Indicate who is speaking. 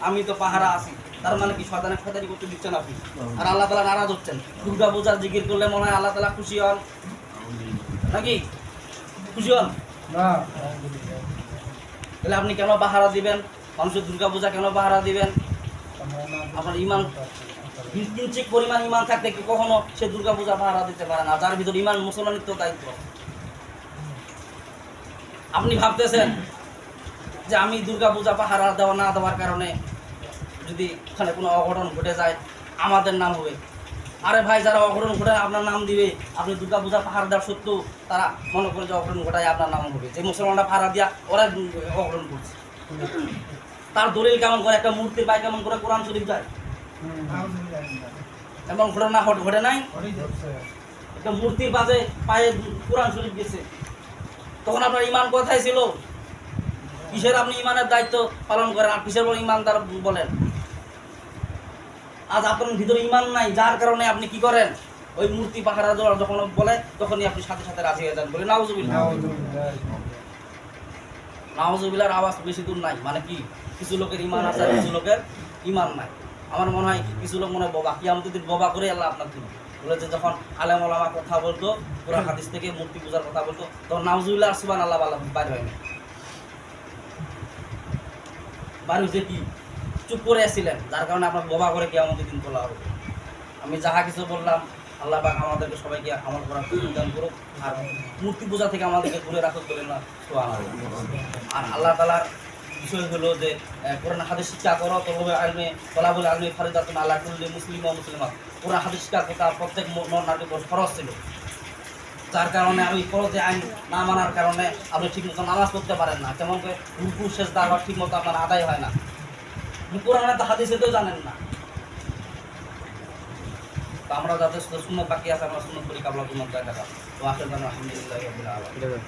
Speaker 1: আমি তো পাহারা আছি, তার মানে কি শয়তানের শয়তানি করতে দিচ্ছেন আপনি, আর আল্লাহ তাআলা নারাজ হচ্ছেন। দুর্গা পূজার জিকির করলে মনে হয় আল্লাহ তাআলা খুশি হন নাকি? খুশি হন
Speaker 2: না
Speaker 1: তাহলে আপনি কেন পাহারা দিবেন? মানুষের দুর্গা পূজা কেন পাহারা দিবেন? আপনার ইমান কিঞ্চিত পরিমাণ ইমান থাকতে কি কখনো সে দুর্গা পূজা পাহারা দিতে পারে না? যার ভিতর ইমান, মুসলমানিত্ব দায়িত্ব। আপনি ভাবতেছেন যে আমি দুর্গা পূজা পাহারা দেওয়া না দেওয়ার কারণে যদি ওখানে কোনো অঘটন ঘটে যায় আমাদের নাম হবে। আরে ভাই, যারা অঘটন ঘটায় আপনার নাম দিবে, আপনি দুর্গা পূজা পাহারা দেওয়ার সত্ত্বেও তারা মনে করে যে অঘটন ঘটায় আপনার নাম হবে। যে মুসলমানরা পাহারা দিয়া ওরা অঘটন করছে, তার দলিল কেমন করে? একটা মূর্তির পায়ে কেমন করে কোরআন শরীফ যায়? এমন ঘটনা ঘটে নাই? একটা মূর্তির পায়ে কোরআন শরীফ গেছে, তখন আপনার ইমান কোথায় ছিল? কিসের আপনি ইমানের দায়িত্ব পালন করেন আর কিসের বড় ইমানদার বলেন? আজ আপনার ভিতরে ইমান নাই, যার কারণে আপনি কি করেন? ওই মূর্তি পাহারা দেওয়ার যখন বলে তখনই আপনি সাথে সাথে রাজি হয়ে যান। বলে নাউজুবিল্লাহ। নাউজুবিল্লাহর আওয়াজ বেশি দূর নাই। মানে কি, কিছু লোকের ইমান আছে আর কিছু লোকের ইমান নাই। আমার মনে হয় কিছু লোক মনে হয় বোবা, কিয়ামতের দিন বোবা করে আল্লাহ আপনার দিন বলেছে। যখন আলেম ওলামা কথা বলতো, কোরআন হাদিস থেকে মূর্তি পূজার কথা বলতো, তখন নাউজুবিল্লাহ আর সুবহানাল্লাহ বাইর হয় না। বাড়ি যে কি চুপ করে আসছিলেন, যার কারণে আপনার বোবা করে কিয়ামতের দিন তোলা হবে। আমি যাহা কিছু বললাম, আল্লাহ পাক আমাদেরকে সবাইকে আমল করার তৌফিক দান করুক, আর মূর্তি পূজা থেকে আমাদেরকে দূরে রাখুক বলেন না সুবহানাল্লাহ। আর আল্লাহ তাআলার বিষয় হলো যে কোরআন হাদিস শিক্ষা করো, তলাবুল ইলমি ফরিদাতুন আলা কুল্লি মুসলিম ওয়া মুসলিমাত। কোরআন হাদিস শিক্ষা করা প্রত্যেক নর নারীর উপর ফরজ ছিল, যার কারণে আমি ফরজে আইন না মানার কারণে আপনি ঠিকমতো নামাজ পড়তে পারেন না। কেমন করে রুকু সেজদা আবার ঠিকমতো আপনার আদায় হয় না। কোরআনে তো হাদিসে তো জানেন না। তো আমরা যাতে সুন্নাত বাকি আছে, আমরা সুন্নাত করি, কাবলা সুন্নাত দেখা। তো আখির দানা আলহামদুলিল্লাহি রাব্বিল আলামিন।